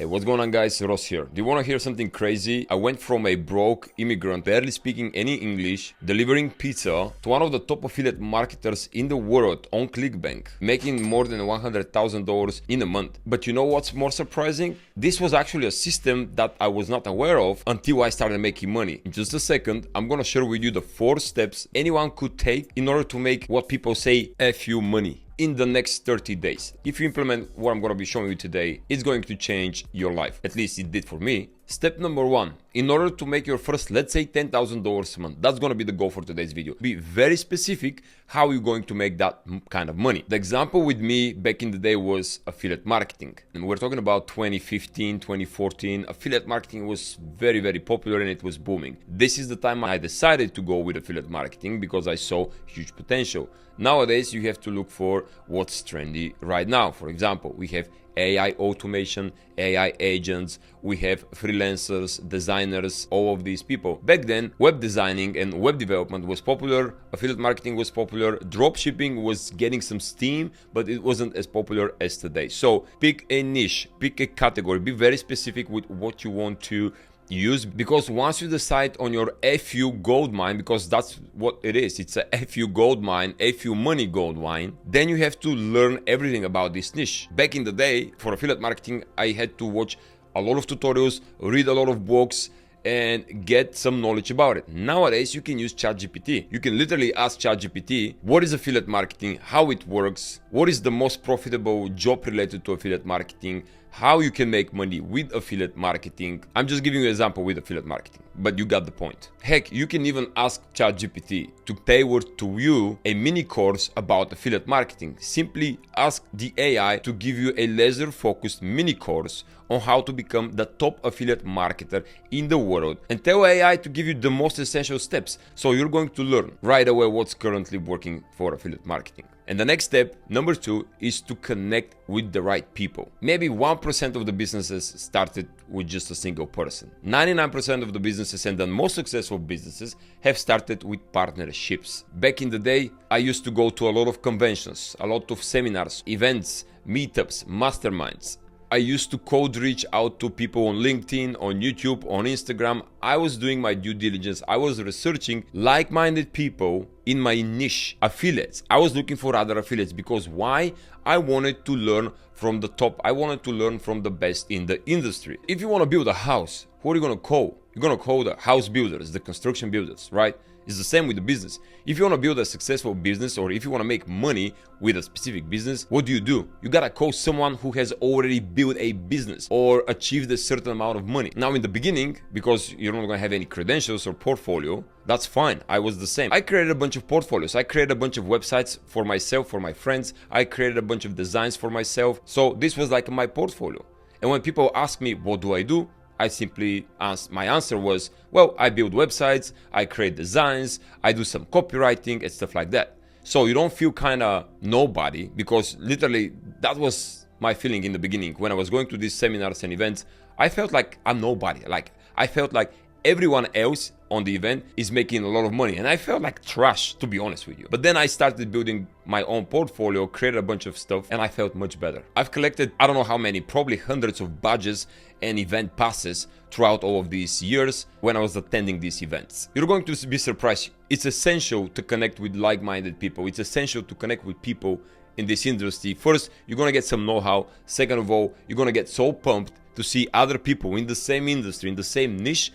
Hey, what's going on, guys? Ross here. Do you want to hear something crazy? I went from a broke immigrant, barely speaking any English, delivering pizza, to one of the top affiliate marketers in the world on ClickBank, making more than $100,000 in a month. But you know what's more surprising? This was actually a system that I was not aware of until I started making money. In just a second, I'm gonna share with you the 4 steps anyone could take in order to make what people say FU money in the next 30 days. If you implement what I'm going to be showing you today, it's going to change your life. At least it did for me. Step number 1, in order to make your first, let's say $10,000 a month, that's going to be the goal for today's video. Be very specific how you're going to make that kind of money. The example with me back in the day was affiliate marketing. And we're talking about 2015, 2014. Affiliate marketing was very, very popular and it was booming. This is the time I decided to go with affiliate marketing because I saw huge potential. Nowadays, you have to look for what's trendy right now. For example, we have AI automation, AI agents, we have freelancers, designers, all of these people. Back then, web designing and web development was popular, affiliate marketing was popular, drop shipping was getting some steam, but it wasn't as popular as today. So pick a niche, pick a category, be very specific with what you want to use, because once you decide on your FU gold mine, because that's what it is, it's a FU gold mine, FU money gold mine, then you have to learn everything about this niche. Back in the day, for affiliate marketing, I had to watch a lot of tutorials, read a lot of books, and get some knowledge about it. Nowadays, you can use ChatGPT. You can literally ask ChatGPT, what is affiliate marketing, how it works, what is the most profitable job related to affiliate marketing, how you can make money with affiliate marketing. I'm just giving you an example with affiliate marketing, but you got the point. Heck, you can even ask ChatGPT to tailor to you a mini course about affiliate marketing. Simply ask the AI to give you a laser focused mini course on how to become the top affiliate marketer in the world, and tell AI to give you the most essential steps. So you're going to learn right away what's currently working for affiliate marketing. And the next step, number 2, is to connect with the right people. Maybe 1% of the businesses started with just a single person. 99% of the businesses and the most successful businesses have started with partnerships. Back in the day, I used to go to a lot of conventions, a lot of seminars, events, meetups, masterminds. I used to cold reach out to people on LinkedIn, on YouTube, on Instagram. I was doing my due diligence. I was researching like-minded people in my niche, affiliates. I was looking for other affiliates because why? I wanted to learn from the top. I wanted to learn from the best in the industry. If you want to build a house, who are you going to call? You're going to call the house builders, the construction builders, right? It's the same with the business. If you want to build a successful business, or if you want to make money with a specific business, what do? You gotta call someone who has already built a business or achieved a certain amount of money. Now in the beginning, because you're not gonna have any credentials or portfolio, that's fine. I was the same. I created a bunch of portfolios. I created a bunch of websites for myself, for my friends. I created a bunch of designs for myself. So this was like my portfolio. And when people ask me, what do? I simply my answer was, well, I build websites, I create designs, I do some copywriting and stuff like that. So you don't feel kind of nobody, because literally that was my feeling in the beginning. When I was going to these seminars and events, I felt like I'm nobody. Like I felt like everyone else on the event is making a lot of money, and I felt like trash, to be honest with you. But then I started building my own portfolio, created a bunch of stuff, and I felt much better. I've collected, I don't know how many, probably hundreds of badges and event passes throughout all of these years when I was attending these events. You're going to be surprised. It's essential to connect with like-minded people. It's essential to connect with people in this industry. First, you're gonna get some know-how. Second of all, you're gonna get so pumped to see other people in the same industry, in the same niche,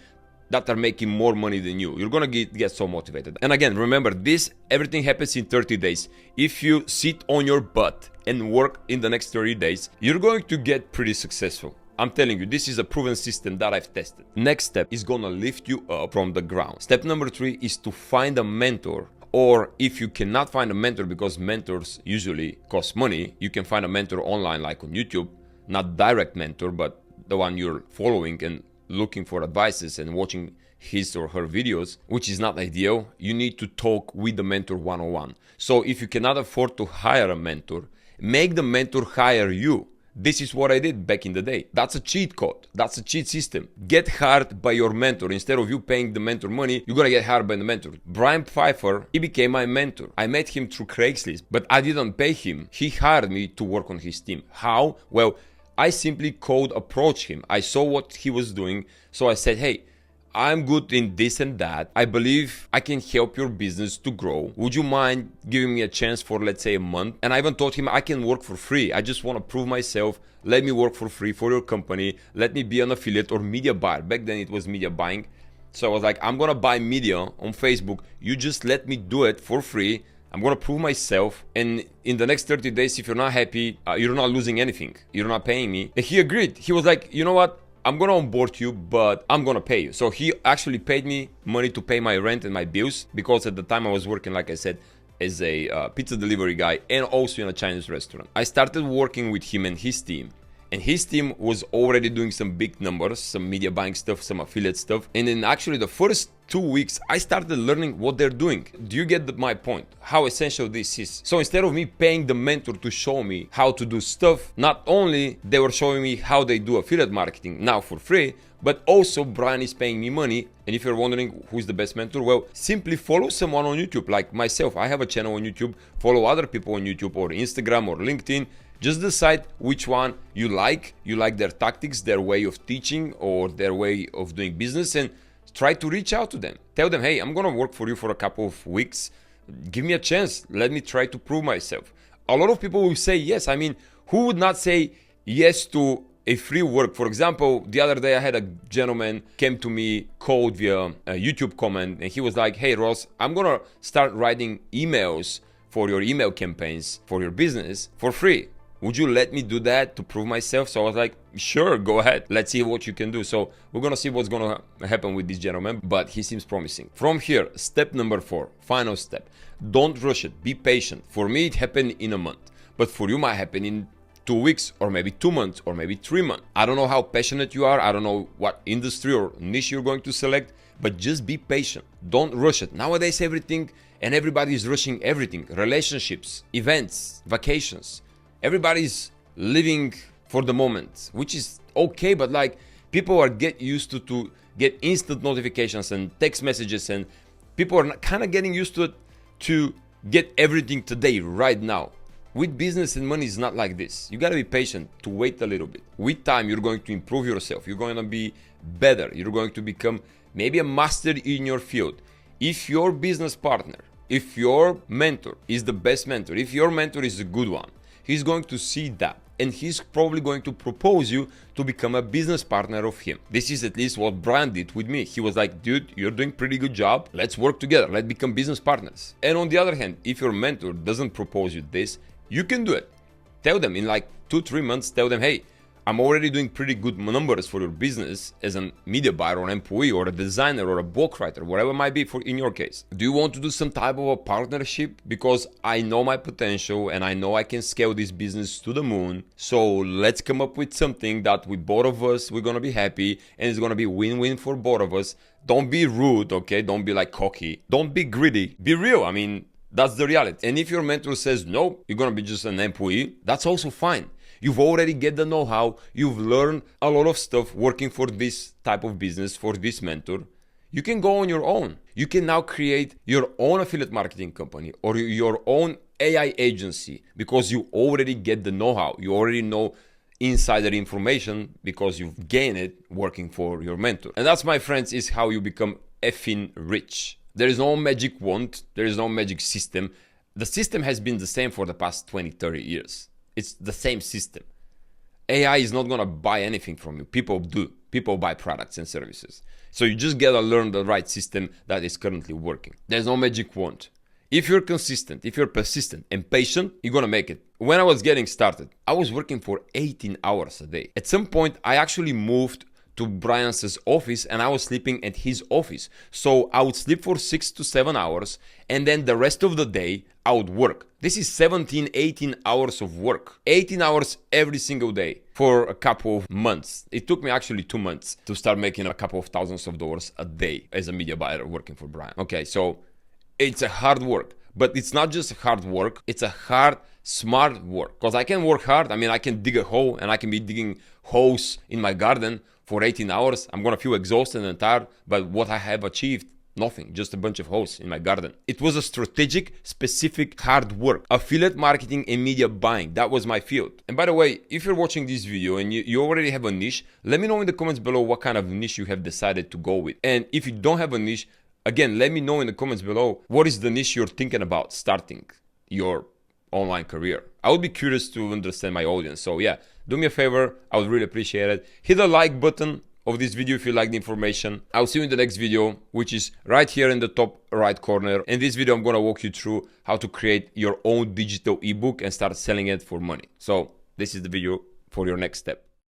that are making more money than you. You're gonna get so motivated. And again, remember this, everything happens in 30 days. If you sit on your butt and work in the next 30 days, you're going to get pretty successful. I'm telling you, this is a proven system that I've tested. Next step is gonna lift you up from the ground. Step number 3 is to find a mentor. Or if you cannot find a mentor, because mentors usually cost money, you can find a mentor online, like on YouTube. Not direct mentor, but the one you're following and looking for advices and watching his or her videos, which is not ideal. You need to talk with the mentor one-on-one. So if you cannot afford to hire a mentor, make the mentor hire you. This is what I did back in the day. That's a cheat code. That's a cheat system. Get hired by your mentor. Instead of you paying the mentor money, you're gonna get hired by the mentor. Brian Pfeiffer, he became my mentor. I met him through Craigslist, but I didn't pay him. He hired me to work on his team. How? Well, I simply cold approached him. I saw what he was doing. So I said, hey, I'm good in this and that. I believe I can help your business to grow. Would you mind giving me a chance for, let's say, a month? And I even told him I can work for free. I just want to prove myself. Let me work for free for your company. Let me be an affiliate or media buyer. Back then it was media buying. So I was like, I'm going to buy media on Facebook. You just let me do it for free. I'm going to prove myself. And in the next 30 days, if you're not happy, you're not losing anything. You're not paying me. And he agreed. He was like, you know what? I'm gonna onboard you, but I'm gonna pay you. So he actually paid me money to pay my rent and my bills, because at the time I was working, like I said, as a pizza delivery guy and also in a Chinese restaurant. I started working with him and his team. And his team was already doing some big numbers, some media buying stuff, some affiliate stuff. And in actually the first 2 weeks, I started learning what they're doing. Do you get my point? How essential this is? So instead of me paying the mentor to show me how to do stuff, not only they were showing me how they do affiliate marketing now for free, but also Brian is paying me money. And if you're wondering who's the best mentor, well, simply follow someone on YouTube like myself. I have a channel on YouTube. Follow other people on YouTube or Instagram or LinkedIn. Just decide which one you like. You like their tactics, their way of teaching, or their way of doing business, and try to reach out to them. Tell them, hey, I'm gonna work for you for a couple of weeks. Give me a chance. Let me try to prove myself. A lot of people will say yes. I mean, who would not say yes to a free work? For example, the other day I had a gentleman came to me cold via a YouTube comment, and he was like, hey, Ross, I'm gonna start writing emails for your email campaigns for your business for free. Would you let me do that to prove myself? So I was like, sure, go ahead. Let's see what you can do. So we're going to see what's going to happen with this gentleman, but he seems promising. From here, step number 4, final step. Don't rush it. Be patient. For me, it happened in a month, but for you might happen in 2 weeks or maybe 2 months or maybe 3 months. I don't know how passionate you are. I don't know what industry or niche you're going to select, but just be patient. Don't rush it. Nowadays, everything and everybody is rushing everything. Relationships, events, vacations. Everybody's living for the moment, which is okay, but like people are get used to get instant notifications and text messages, and people are kind of getting used to it to get everything today, right now. With business and money, it's not like this. You gotta be patient to wait a little bit. With time, you're going to improve yourself. You're going to be better. You're going to become maybe a master in your field. If your business partner, if your mentor is the best mentor, if your mentor is a good one, he's going to see that, and he's probably going to propose you to become a business partner of him. This is at least what Brian did with me. He was like, dude, you're doing pretty good job. Let's work together. Let's become business partners. And on the other hand, if your mentor doesn't propose you this, you can do it. Tell them in like 2-3 months, tell them, hey, I'm already doing pretty good numbers for your business as a media buyer or an employee or a designer or a book writer, whatever it might be for in your case. Do you want to do some type of a partnership? Because I know my potential and I know I can scale this business to the moon. So let's come up with something that with both of us, we're going to be happy and it's going to be win-win for both of us. Don't be rude, okay? Don't be like cocky. Don't be greedy. Be real. I mean, that's the reality. And if your mentor says, no, you're going to be just an employee, that's also fine. You've already get the know-how. You've learned a lot of stuff working for this type of business, for this mentor. You can go on your own. You can now create your own affiliate marketing company or your own AI agency because you already get the know-how. You already know insider information because you've gained it working for your mentor. And that's, my friends, is how you become effing rich. There is no magic wand. There is no magic system. The system has been the same for the past 20, 30 years. It's the same system. AI is not going to buy anything from you. People do. People buy products and services. So you just got to learn the right system that is currently working. There's no magic wand. If you're consistent, if you're persistent and patient, you're going to make it. When I was getting started, I was working for 18 hours a day. At some point, I actually moved to Brian's office and I was sleeping at his office. So I would sleep for 6 to 7 hours and then the rest of the day I would work. This is 17, 18 hours of work. 18 hours every single day for a couple of months. It took me actually 2 months to start making a couple of thousands of dollars a day as a media buyer working for Brian. Okay, so it's a hard work, but it's not just hard work. It's a hard, smart work. Because I can work hard. I mean, I can dig a hole and I can be digging holes in my garden for 18 hours. I'm going to feel exhausted and tired, but what I have achieved, Nothing, just a bunch of hosts in my garden. It was a strategic, specific, hard work. Affiliate marketing and media buying, that was my field. And by the way, if you're watching this video and you already have a niche, let me know in the comments below what kind of niche you have decided to go with. And if you don't have a niche, again, let me know in the comments below what is the niche you're thinking about starting your online career. I would be curious to understand my audience. So yeah, do me a favor, I would really appreciate it. Hit the like button of this video if you like the information. I'll see you in the next video, which is right here in the top right corner. In this video, I'm gonna walk you through how to create your own digital ebook and start selling it for money. So this is the video for your next step.